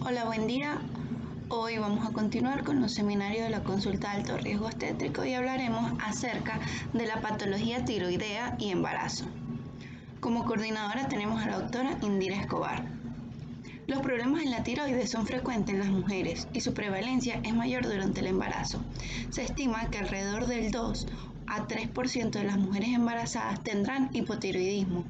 Hola, buen día. Hoy vamos a continuar con los seminarios de la consulta de alto riesgo obstétrico y hablaremos acerca de la patología tiroidea y embarazo. Como coordinadora tenemos a la doctora Indira Escobar. Los problemas en la tiroides son frecuentes en las mujeres y su prevalencia es mayor durante el embarazo. Se estima que alrededor del 2 a 3% de las mujeres embarazadas tendrán hipotiroidismo.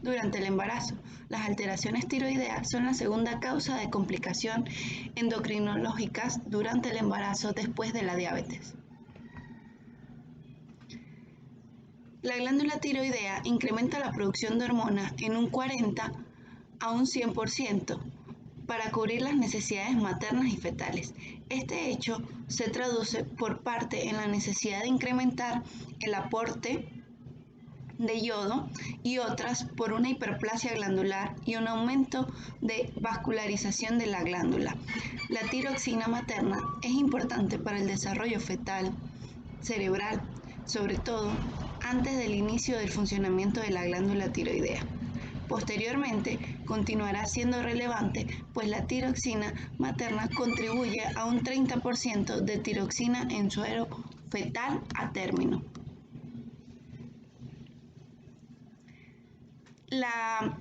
Durante el embarazo, las alteraciones tiroideas son la segunda causa de complicación endocrinológicas durante el embarazo después de la diabetes. La glándula tiroidea incrementa la producción de hormonas en un 40 a un 100% para cubrir las necesidades maternas y fetales. Este hecho se traduce por parte en la necesidad de incrementar el aporte de yodo y otras por una hiperplasia glandular y un aumento de vascularización de la glándula. La tiroxina materna es importante para el desarrollo fetal, cerebral, sobre todo antes del inicio del funcionamiento de la glándula tiroidea. Posteriormente, continuará siendo relevante, pues la tiroxina materna contribuye a un 30% de tiroxina en suero fetal a término. La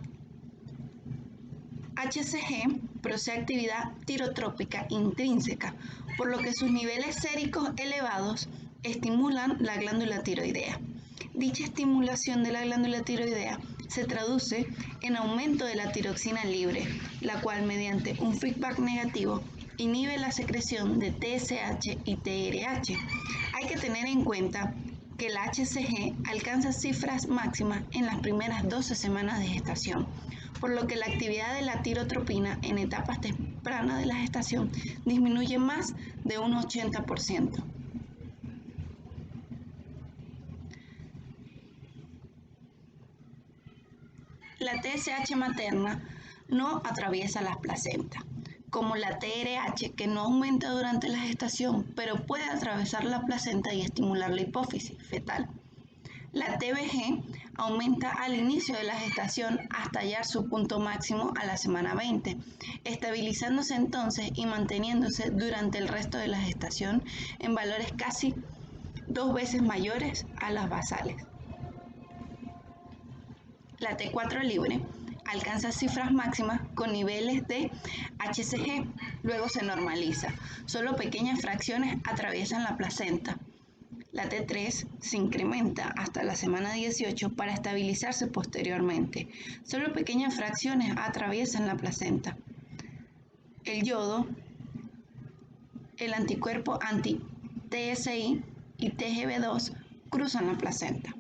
HCG posee actividad tirotrópica intrínseca, por lo que sus niveles séricos elevados estimulan la glándula tiroidea. Dicha estimulación de la glándula tiroidea se traduce en aumento de la tiroxina libre, la cual mediante un feedback negativo inhibe la secreción de TSH y TRH. Hay que tener en cuenta que la HCG alcanza cifras máximas en las primeras 12 semanas de gestación, por lo que la actividad de la tirotropina en etapas tempranas de la gestación disminuye más de un 80%. La TSH materna no atraviesa las placentas, como la TRH, que no aumenta durante la gestación, pero puede atravesar la placenta y estimular la hipófisis fetal. La TBG aumenta al inicio de la gestación hasta hallar su punto máximo a la semana 20, estabilizándose entonces y manteniéndose durante el resto de la gestación en valores casi 2 veces mayores a las basales. La T4 libre alcanza cifras máximas con niveles de HCG, luego se normaliza. Solo pequeñas fracciones atraviesan la placenta. La T3 se incrementa hasta la semana 18 para estabilizarse posteriormente. Solo pequeñas fracciones atraviesan la placenta. El yodo, el anticuerpo anti-TSI y TGB2 cruzan la placenta.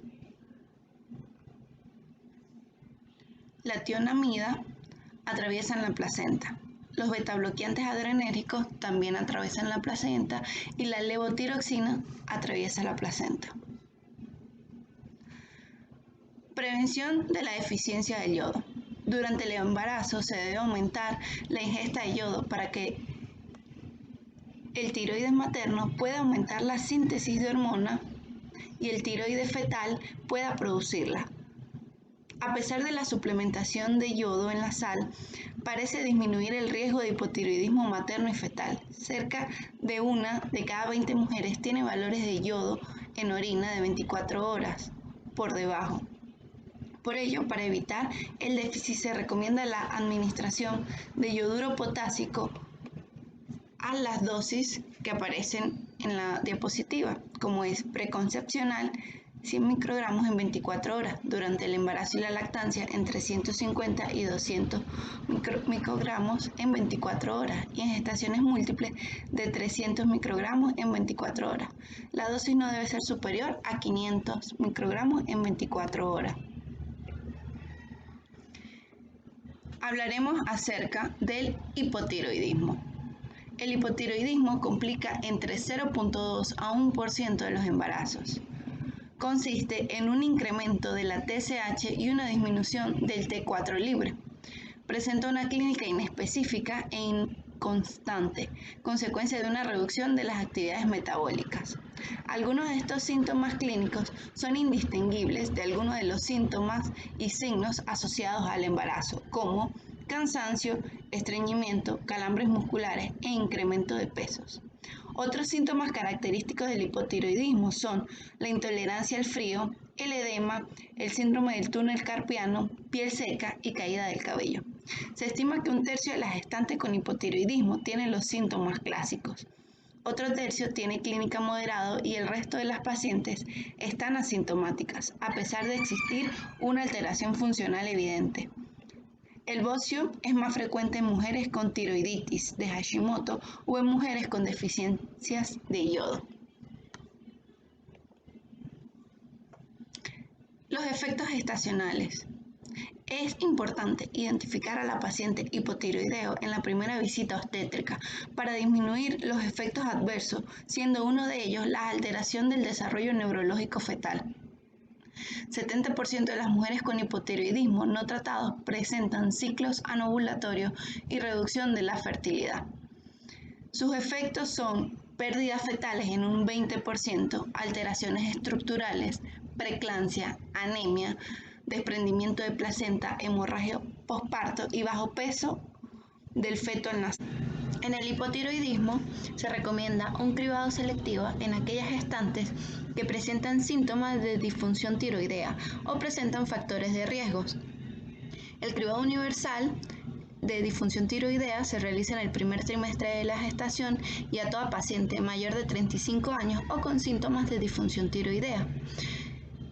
La tionamida atraviesan la placenta. Los betabloqueantes adrenérgicos también atraviesan la placenta y la levotiroxina atraviesa la placenta. Prevención de la deficiencia de yodo. Durante el embarazo se debe aumentar la ingesta de yodo para que el tiroides materno pueda aumentar la síntesis de hormona y el tiroides fetal pueda producirla. A pesar de la suplementación de yodo en la sal, parece disminuir el riesgo de hipotiroidismo materno y fetal. Cerca de 1 de cada 20 mujeres tiene valores de yodo en orina de 24 horas por debajo. Por ello, para evitar el déficit se recomienda la administración de yoduro potásico a las dosis que aparecen en la diapositiva, como es preconcepcional, 100 microgramos en 24 horas, durante el embarazo y la lactancia entre 150 y 200 microgramos en 24 horas y en gestaciones múltiples de 300 microgramos en 24 horas. La dosis no debe ser superior a 500 microgramos en 24 horas. Hablaremos acerca del hipotiroidismo. El hipotiroidismo complica entre 0.2 a 1% de los embarazos. Consiste en un incremento de la TSH y una disminución del T4 libre. Presenta una clínica inespecífica e inconstante, consecuencia de una reducción de las actividades metabólicas. Algunos de estos síntomas clínicos son indistinguibles de algunos de los síntomas y signos asociados al embarazo, como cansancio, estreñimiento, calambres musculares e incremento de pesos. Otros síntomas característicos del hipotiroidismo son la intolerancia al frío, el edema, el síndrome del túnel carpiano, piel seca y caída del cabello. Se estima que un tercio de las gestantes con hipotiroidismo tienen los síntomas clásicos. Otro tercio tiene clínica moderado y el resto de las pacientes están asintomáticas, a pesar de existir una alteración funcional evidente. El bocio es más frecuente en mujeres con tiroiditis de Hashimoto o en mujeres con deficiencias de yodo. Los efectos gestacionales. Es importante identificar a la paciente hipotiroideo en la primera visita obstétrica para disminuir los efectos adversos, siendo uno de ellos la alteración del desarrollo neurológico fetal. 70% de las mujeres con hipotiroidismo no tratados presentan ciclos anovulatorios y reducción de la fertilidad. Sus efectos son pérdidas fetales en un 20%, alteraciones estructurales, preeclampsia, anemia, desprendimiento de placenta, hemorragia posparto y bajo peso del feto al nacer. En el hipotiroidismo se recomienda un cribado selectivo en aquellas gestantes que presentan síntomas de disfunción tiroidea o presentan factores de riesgos. El cribado universal de disfunción tiroidea se realiza en el primer trimestre de la gestación y a toda paciente mayor de 35 años o con síntomas de disfunción tiroidea.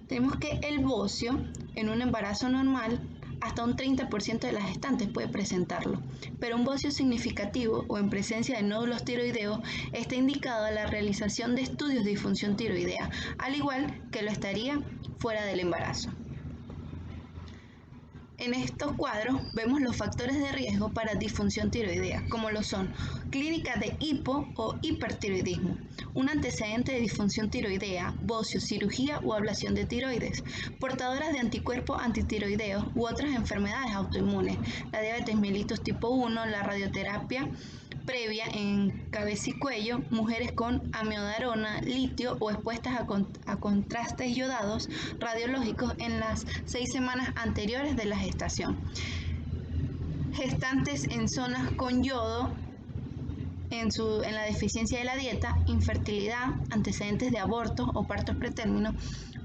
Tenemos que el bocio en un embarazo normal hasta un 30% de las gestantes puede presentarlo, pero un bocio significativo o en presencia de nódulos tiroideos está indicado a la realización de estudios de disfunción tiroidea, al igual que lo estaría fuera del embarazo. En estos cuadros vemos los factores de riesgo para disfunción tiroidea, como lo son clínica de hipo o hipertiroidismo, un antecedente de disfunción tiroidea, bocio, cirugía o ablación de tiroides, portadoras de anticuerpos antitiroideos u otras enfermedades autoinmunes, la diabetes mellitus tipo 1, la radioterapia previa en cabeza y cuello, mujeres con amiodarona, litio o expuestas a contrastes yodados radiológicos en las 6 semanas anteriores de la gestación. Gestantes en zonas con yodo en la deficiencia de la dieta, infertilidad, antecedentes de abortos o partos pretérminos,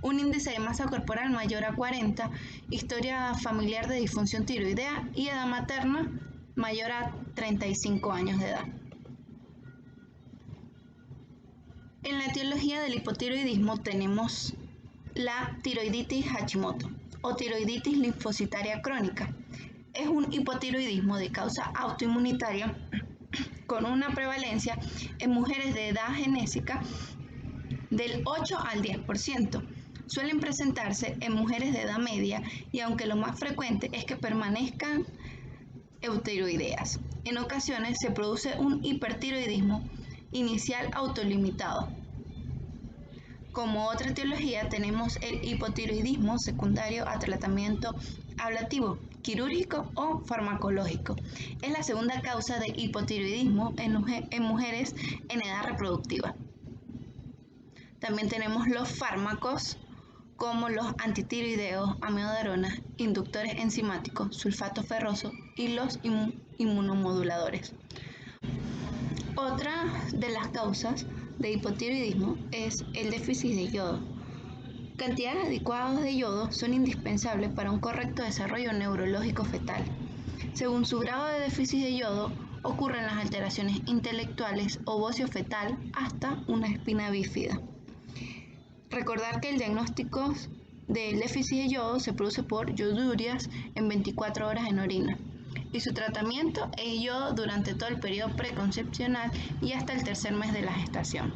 un índice de masa corporal mayor a 40, historia familiar de disfunción tiroidea y edad materna mayor a 35 años de edad. En la etiología del hipotiroidismo tenemos la tiroiditis Hashimoto o tiroiditis linfocitaria crónica. Es un hipotiroidismo de causa autoinmunitaria con una prevalencia en mujeres de edad genésica del 8 al 10%. Suelen presentarse en mujeres de edad media y aunque lo más frecuente es que permanezcan eutiroideas. En ocasiones se produce un hipertiroidismo inicial autolimitado. Como otra etiología tenemos el hipotiroidismo secundario a tratamiento ablativo, quirúrgico o farmacológico. Es la segunda causa de hipotiroidismo en mujeres en edad reproductiva. También tenemos los fármacos como los antitiroideos, amiodarona, inductores enzimáticos, sulfato ferroso y los inmunomoduladores. Otra de las causas de hipotiroidismo es el déficit de yodo. Cantidades adecuadas de yodo son indispensables para un correcto desarrollo neurológico fetal. Según su grado de déficit de yodo, ocurren las alteraciones intelectuales o bocio fetal hasta una espina bífida. Recordar que el diagnóstico del déficit de yodo se produce por yodurias en 24 horas en orina y su tratamiento es yodo durante todo el periodo preconcepcional y hasta el tercer mes de la gestación.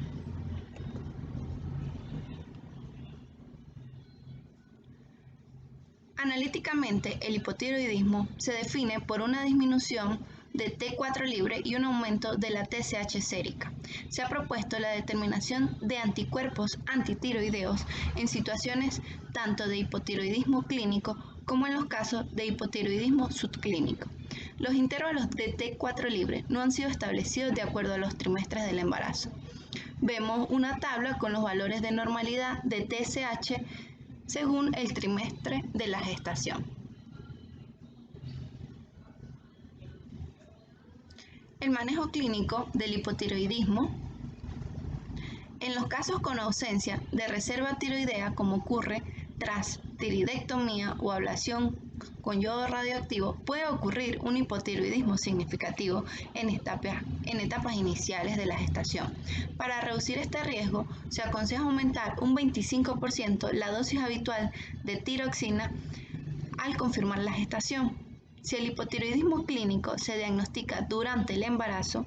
Analíticamente, el hipotiroidismo se define por una disminución de T4 libre y un aumento de la TSH sérica. Se ha propuesto la determinación de anticuerpos antitiroideos en situaciones tanto de hipotiroidismo clínico como en los casos de hipotiroidismo subclínico. Los intervalos de T4 libre no han sido establecidos de acuerdo a los trimestres del embarazo. Vemos una tabla con los valores de normalidad de TSH según el trimestre de la gestación. El manejo clínico del hipotiroidismo. En los casos con ausencia de reserva tiroidea, como ocurre tras tiroidectomía o ablación con yodo radioactivo, puede ocurrir un hipotiroidismo significativo en etapas iniciales de la gestación. Para reducir este riesgo, se aconseja aumentar un 25% la dosis habitual de tiroxina al confirmar la gestación. Si el hipotiroidismo clínico se diagnostica durante el embarazo,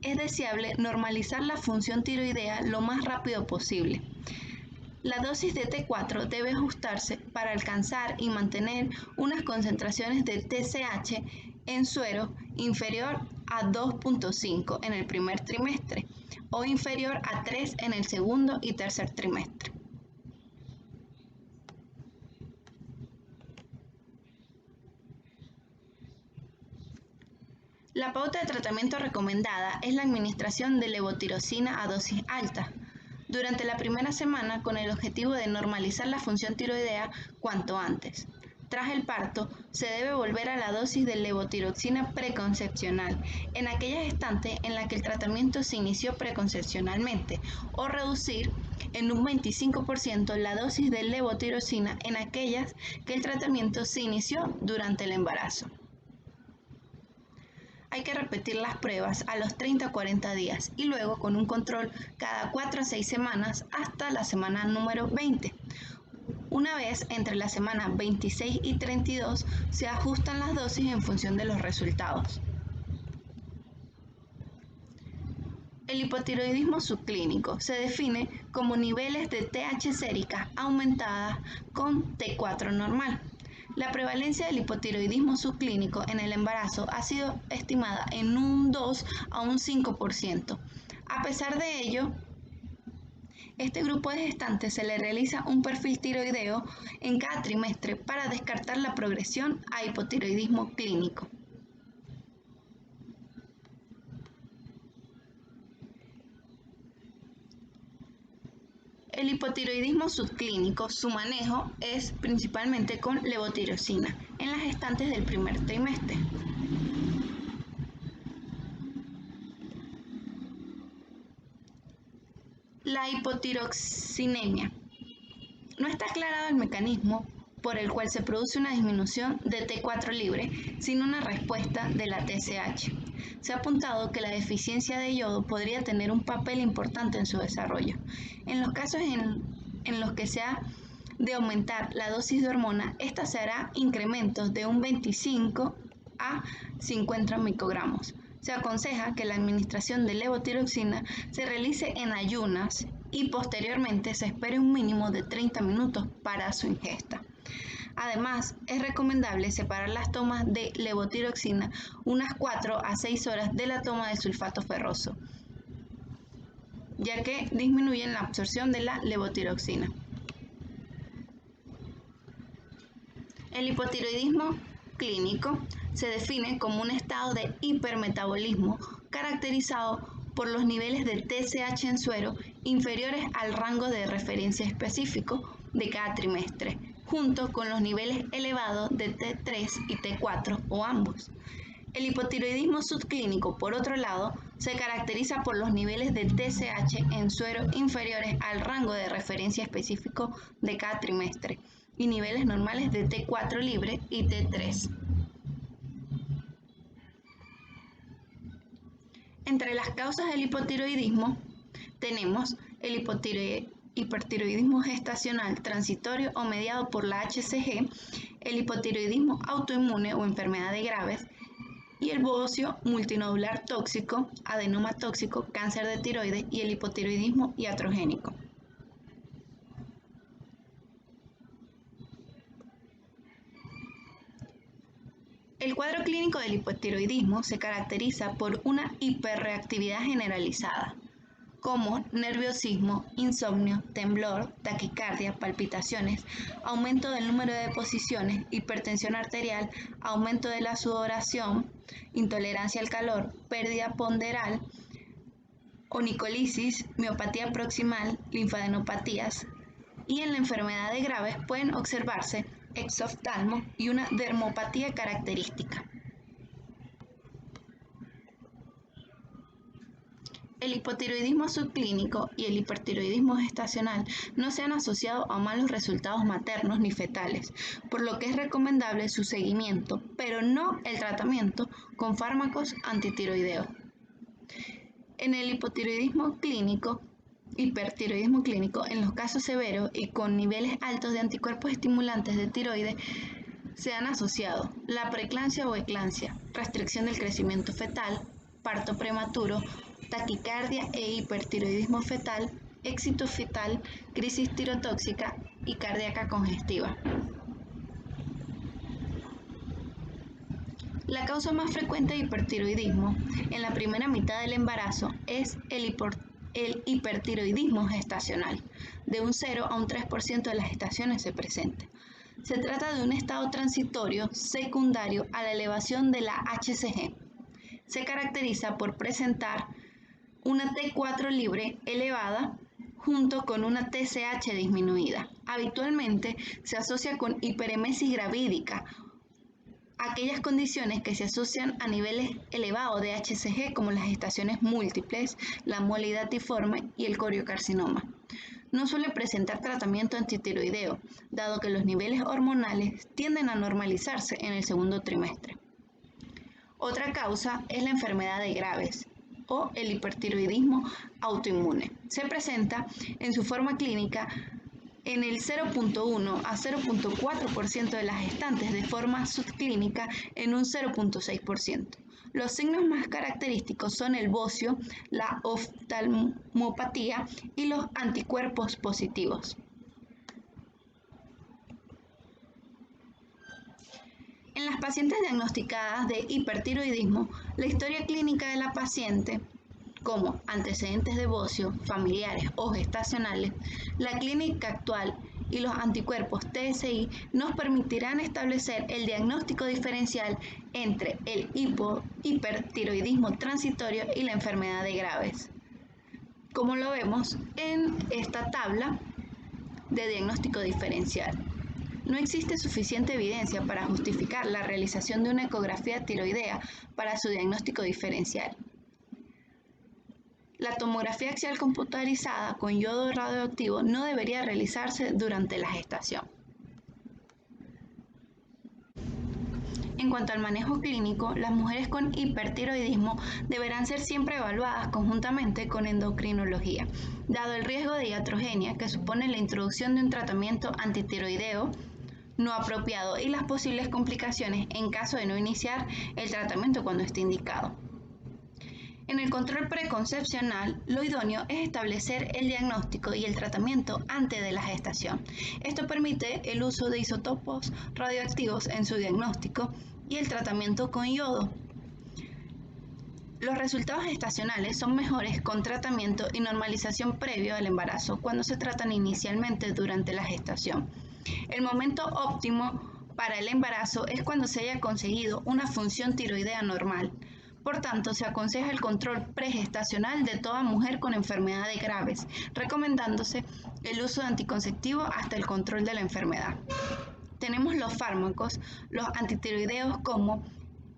es deseable normalizar la función tiroidea lo más rápido posible. La dosis de T4 debe ajustarse para alcanzar y mantener unas concentraciones de TSH en suero inferior a 2.5 en el primer trimestre o inferior a 3 en el segundo y tercer trimestre. La pauta de tratamiento recomendada es la administración de levotirosina a dosis alta durante la primera semana con el objetivo de normalizar la función tiroidea cuanto antes. Tras el parto, se debe volver a la dosis de levotiroxina preconcepcional en aquella gestante en la que el tratamiento se inició preconcepcionalmente o reducir en un 25% la dosis de levotirosina en aquellas que el tratamiento se inició durante el embarazo. Hay que repetir las pruebas a los 30 a 40 días y luego con un control cada 4 a 6 semanas hasta la semana número 20. Una vez entre la semana 26 y 32 se ajustan las dosis en función de los resultados. El hipotiroidismo subclínico se define como niveles de TH sérica aumentadas con T4 normal. La prevalencia del hipotiroidismo subclínico en el embarazo ha sido estimada en un 2 a un 5%. A pesar de ello, este grupo de gestantes se le realiza un perfil tiroideo en cada trimestre para descartar la progresión a hipotiroidismo clínico. El hipotiroidismo subclínico, su manejo es principalmente con levotirosina en las gestantes del primer trimestre. La hipotiroxinemia. No está aclarado el mecanismo por el cual se produce una disminución de T4 libre sin una respuesta de la TSH. Se ha apuntado que la deficiencia de yodo podría tener un papel importante en su desarrollo. En los casos en los que se ha de aumentar la dosis de hormona, esta se hará incrementos de un 25 a 50 microgramos. Se aconseja que la administración de levotiroxina se realice en ayunas y posteriormente se espere un mínimo de 30 minutos para su ingesta. Además, es recomendable separar las tomas de levotiroxina unas 4 a 6 horas de la toma de sulfato ferroso, ya que disminuyen la absorción de la levotiroxina. El hipotiroidismo clínico se define como un estado de hipermetabolismo caracterizado por los niveles de TSH en suero inferiores al rango de referencia específico de cada trimestre, junto con los niveles elevados de T3 y T4 o ambos. El hipotiroidismo subclínico, por otro lado, se caracteriza por los niveles de TSH en suero inferiores al rango de referencia específico de cada trimestre y niveles normales de T4 libre y T3. Entre las causas del hipotiroidismo tenemos el hipertiroidismo gestacional transitorio o mediado por la HCG, el hipotiroidismo autoinmune o enfermedad de Graves y el bocio multinodular tóxico, adenoma tóxico, cáncer de tiroides y el hipotiroidismo iatrogénico. El cuadro clínico del hipotiroidismo se caracteriza por una hiperreactividad generalizada, como nerviosismo, insomnio, temblor, taquicardia, palpitaciones, aumento del número de deposiciones, hipertensión arterial, aumento de la sudoración, intolerancia al calor, pérdida ponderal, onicolisis, miopatía proximal, linfadenopatías, y en la enfermedad de Graves pueden observarse exoftalmo y una dermopatía característica. El hipotiroidismo subclínico y el hipertiroidismo gestacional no se han asociado a malos resultados maternos ni fetales, por lo que es recomendable su seguimiento, pero no el tratamiento con fármacos antitiroideos. En el hipotiroidismo clínico, hipertiroidismo clínico, en los casos severos y con niveles altos de anticuerpos estimulantes de tiroides, se han asociado la preeclampsia o eclampsia, restricción del crecimiento fetal, parto prematuro, taquicardia e hipertiroidismo fetal, éxito fetal, crisis tirotóxica y cardíaca congestiva. La causa más frecuente de hipertiroidismo en la primera mitad del embarazo es el hipertiroidismo gestacional. De un 0 a un 3% de las gestaciones se presenta. Se trata de un estado transitorio secundario a la elevación de la HCG. Se caracteriza por presentar una T4 libre elevada junto con una TSH disminuida. Habitualmente se asocia con hiperemesis gravídica, aquellas condiciones que se asocian a niveles elevados de HCG como las gestaciones múltiples, la mole datiforme y el coriocarcinoma. No suele presentar tratamiento antitiroideo, dado que los niveles hormonales tienden a normalizarse en el segundo trimestre. Otra causa es la enfermedad de Graves o el hipertiroidismo autoinmune. Se presenta en su forma clínica en el 0.1 a 0.4% de las gestantes, de forma subclínica en un 0.6%. Los signos más característicos son el bocio, la oftalmopatía y los anticuerpos positivos. En las pacientes diagnosticadas de hipertiroidismo, la historia clínica de la paciente, como antecedentes de bocio, familiares o gestacionales, la clínica actual y los anticuerpos TSI nos permitirán establecer el diagnóstico diferencial entre el hipertiroidismo transitorio y la enfermedad de Graves, como lo vemos en esta tabla de diagnóstico diferencial. No existe suficiente evidencia para justificar la realización de una ecografía tiroidea para su diagnóstico diferencial. La tomografía axial computarizada con yodo radioactivo no debería realizarse durante la gestación. En cuanto al manejo clínico, las mujeres con hipertiroidismo deberán ser siempre evaluadas conjuntamente con endocrinología, dado el riesgo de iatrogenia que supone la introducción de un tratamiento antitiroideo no apropiado y las posibles complicaciones en caso de no iniciar el tratamiento cuando esté indicado. En el control preconcepcional, lo idóneo es establecer el diagnóstico y el tratamiento antes de la gestación. Esto permite el uso de isótopos radioactivos en su diagnóstico y el tratamiento con yodo. Los resultados gestacionales son mejores con tratamiento y normalización previo al embarazo cuando se tratan inicialmente durante la gestación. El momento óptimo para el embarazo es cuando se haya conseguido una función tiroidea normal. Por tanto, se aconseja el control pregestacional de toda mujer con enfermedades graves, recomendándose el uso de anticonceptivo hasta el control de la enfermedad. Tenemos los fármacos, los antitiroideos como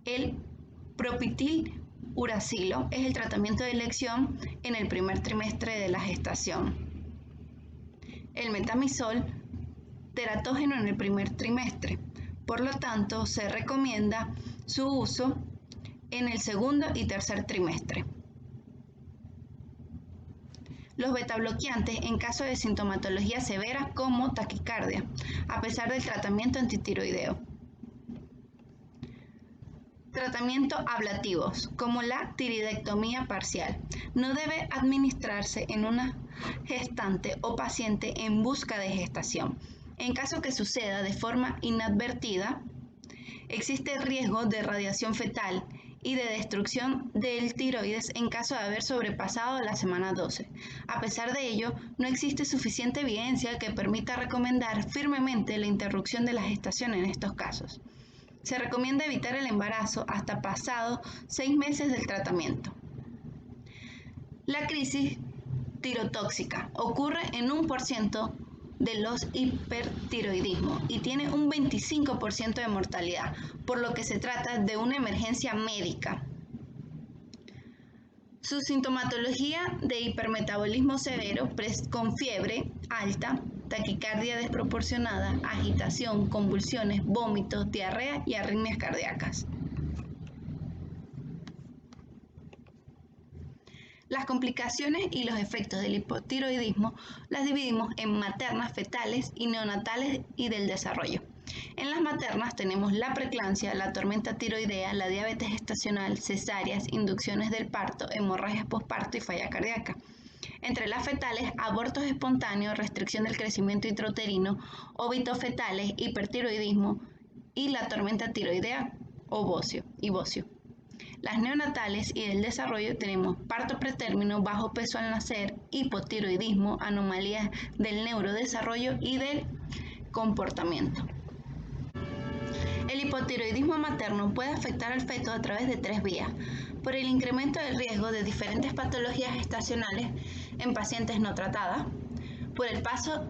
el propitil uracilo, es el tratamiento de elección en el primer trimestre de la gestación. El metamizol, teratógeno en el primer trimestre. Por lo tanto, se recomienda su uso en el segundo y tercer trimestre. Los betabloqueantes en caso de sintomatología severa como taquicardia, a pesar del tratamiento antitiroideo. Tratamientos ablativos, como la tiroidectomía parcial. No debe administrarse en una gestante o paciente en busca de gestación. En caso que suceda de forma inadvertida, existe riesgo de radiación fetal y de destrucción del tiroides en caso de haber sobrepasado la semana 12. A pesar de ello, no existe suficiente evidencia que permita recomendar firmemente la interrupción de la gestación en estos casos. Se recomienda evitar el embarazo hasta pasado 6 meses del tratamiento. La crisis tirotóxica ocurre en 1% de los hipertiroidismos y tiene un 25% de mortalidad, por lo que se trata de una emergencia médica. Su sintomatología de hipermetabolismo severo con fiebre alta, taquicardia desproporcionada, agitación, convulsiones, vómitos, diarrea y arritmias cardíacas. Las complicaciones y los efectos del hipotiroidismo las dividimos en maternas, fetales y neonatales y del desarrollo. En las maternas tenemos la preeclampsia, la tormenta tiroidea, la diabetes gestacional, cesáreas, inducciones del parto, hemorragias posparto y falla cardíaca. Entre las fetales, abortos espontáneos, restricción del crecimiento intrauterino, óbitos fetales, hipertiroidismo y la tormenta tiroidea o bocio. Las neonatales y del desarrollo tenemos parto pretérmino, bajo peso al nacer, hipotiroidismo, anomalías del neurodesarrollo y del comportamiento. El hipotiroidismo materno puede afectar al feto a través de 3 vías: por el incremento del riesgo de diferentes patologías gestacionales en pacientes no tratadas, por el paso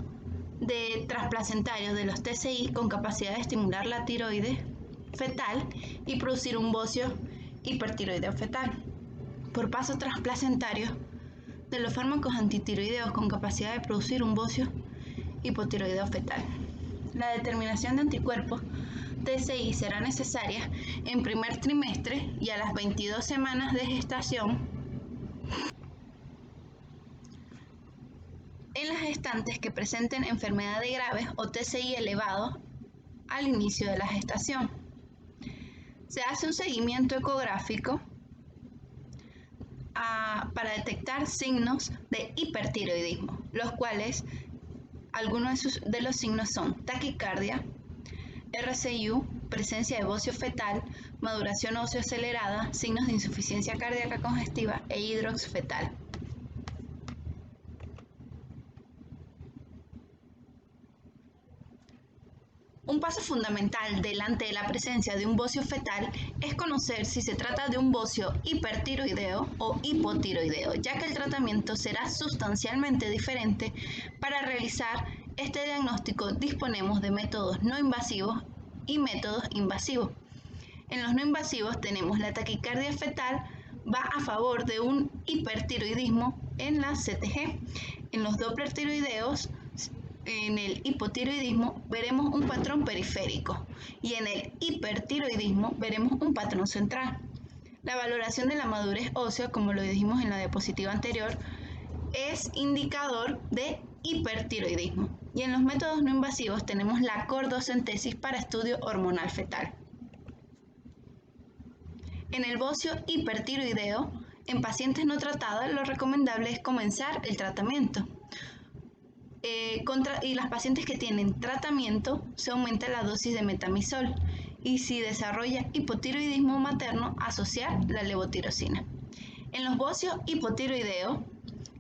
de transplacentarios de los TCI con capacidad de estimular la tiroides fetal y producir un bocio hipertiroideo fetal, por paso transplacentario de los fármacos antitiroideos con capacidad de producir un bocio hipotiroideo fetal. La determinación de anticuerpos TCI será necesaria en primer trimestre y a las 22 semanas de gestación en las gestantes que presenten enfermedades graves o TCI elevados al inicio de la gestación. Se hace un seguimiento ecográfico para detectar signos de hipertiroidismo, los cuales algunos de los signos son taquicardia, RCIU, presencia de bocio fetal, maduración ósea acelerada, signos de insuficiencia cardíaca congestiva e hidrox fetal. Un paso fundamental delante de la presencia de un bocio fetal es conocer si se trata de un bocio hipertiroideo o hipotiroideo, ya que el tratamiento será sustancialmente diferente. Para realizar este diagnóstico disponemos de métodos no invasivos y métodos invasivos. En los no invasivos tenemos la taquicardia fetal, va a favor de un hipertiroidismo en la CTG. En los Doppler tiroideos, en el hipotiroidismo veremos un patrón periférico y en el hipertiroidismo veremos un patrón central. La valoración de la madurez ósea, como lo dijimos en la diapositiva anterior, es indicador de hipertiroidismo. Y en los métodos no invasivos tenemos la cordocentesis para estudio hormonal fetal. En el bocio hipertiroideo, en pacientes no tratados, lo recomendable es comenzar el tratamiento. Y las pacientes que tienen tratamiento se aumenta la dosis de metamizol y si desarrolla hipotiroidismo materno, asociar la levotirosina. En los bocios hipotiroideos,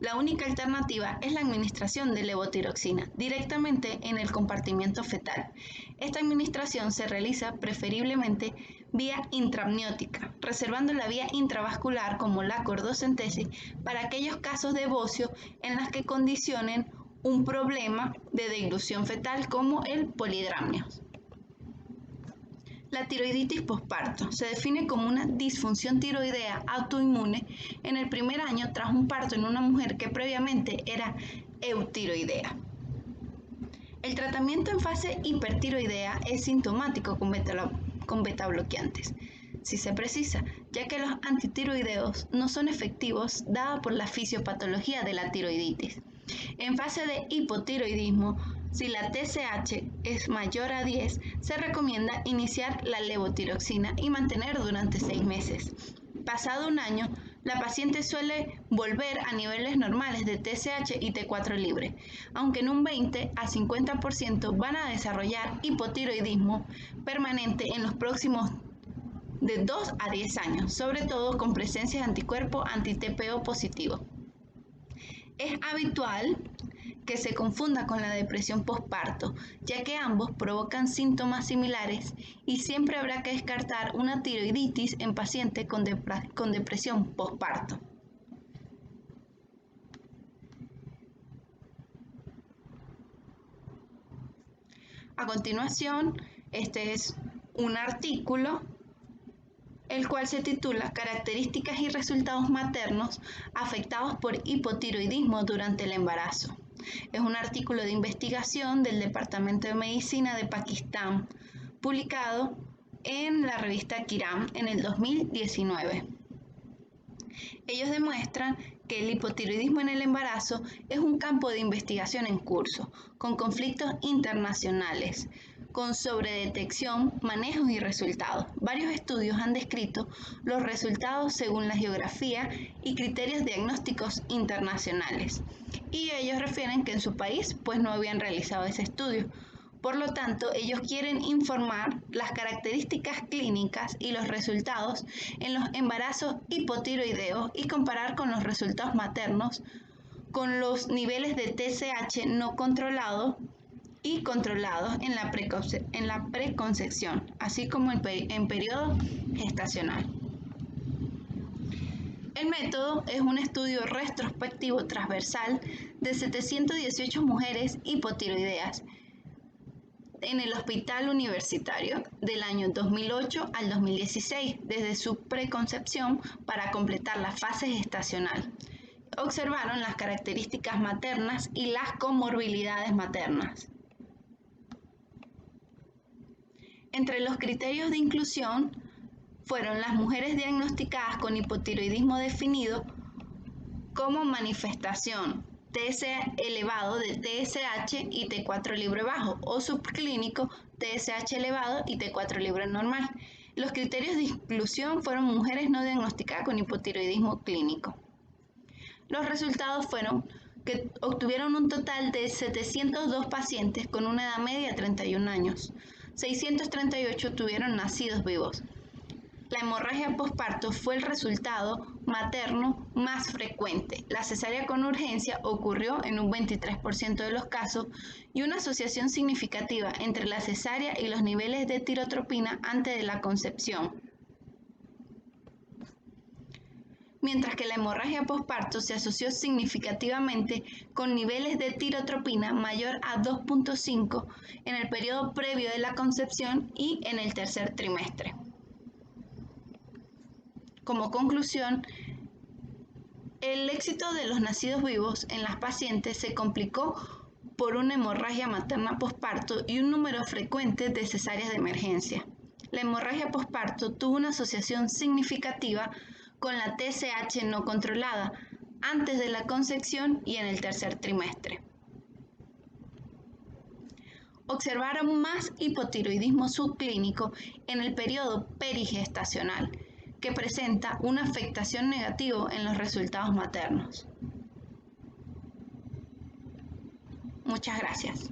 la única alternativa es la administración de levotiroxina directamente en el compartimiento fetal. Esta administración se realiza preferiblemente vía intraamniótica, reservando la vía intravascular como la cordocentesis para aquellos casos de bocio en las que condicionen un problema de deglución fetal como el polidramnios. La tiroiditis posparto se define como una disfunción tiroidea autoinmune en el primer año tras un parto en una mujer que previamente era eutiroidea. El tratamiento en fase hipertiroidea es sintomático con betabloqueantes, si se precisa, ya que los antitiroideos no son efectivos dada por la fisiopatología de la tiroiditis. En fase de hipotiroidismo, si la TSH es mayor a 10, se recomienda iniciar la levotiroxina y mantener durante 6 meses. Pasado un año, la paciente suele volver a niveles normales de TSH y T4 libre, aunque en un 20 a 50% van a desarrollar hipotiroidismo permanente en los próximos de 2 a 10 años, sobre todo con presencia de anticuerpo anti-TPO positivo. Es habitual que se confunda con la depresión posparto, ya que ambos provocan síntomas similares y siempre habrá que descartar una tiroiditis en pacientes con depresión posparto. A continuación, este es un artículo el cual se titula Características y resultados maternos afectados por hipotiroidismo durante el embarazo. Es un artículo de investigación del Departamento de Medicina de Pakistán, publicado en la revista Kiram en el 2019. Ellos demuestran que el hipotiroidismo en el embarazo es un campo de investigación en curso, con conflictos internacionales, con sobredetección, manejos y resultados. Varios estudios han descrito los resultados según la geografía y criterios diagnósticos internacionales. Y ellos refieren que en su país pues no habían realizado ese estudio. Por lo tanto, ellos quieren informar las características clínicas y los resultados en los embarazos hipotiroideos y comparar con los resultados maternos con los niveles de TSH no controlados y controlados en la preconcepción, así como en periodo gestacional. El método es un estudio retrospectivo transversal de 718 mujeres hipotiroideas en el Hospital Universitario del año 2008 al 2016, desde su preconcepción para completar la fase gestacional. Observaron las características maternas y las comorbilidades maternas. Entre los criterios de inclusión fueron las mujeres diagnosticadas con hipotiroidismo definido como manifestación TSH elevado de TSH y T4 libre bajo o subclínico TSH elevado y T4 libre normal. Los criterios de inclusión fueron mujeres no diagnosticadas con hipotiroidismo clínico. Los resultados fueron que obtuvieron un total de 702 pacientes con una edad media de 31 años. 638 tuvieron nacidos vivos. La hemorragia posparto fue el resultado materno más frecuente. La cesárea con urgencia ocurrió en un 23% de los casos y una asociación significativa entre la cesárea y los niveles de tirotropina antes de la concepción. Mientras que la hemorragia posparto se asoció significativamente con niveles de tirotropina mayor a 2.5 en el periodo previo de la concepción y en el tercer trimestre. Como conclusión, el éxito de los nacidos vivos en las pacientes se complicó por una hemorragia materna posparto y un número frecuente de cesáreas de emergencia. La hemorragia posparto tuvo una asociación significativa con la TSH no controlada antes de la concepción y en el tercer trimestre. Observaron más hipotiroidismo subclínico en el periodo perigestacional, que presenta una afectación negativa en los resultados maternos. Muchas gracias.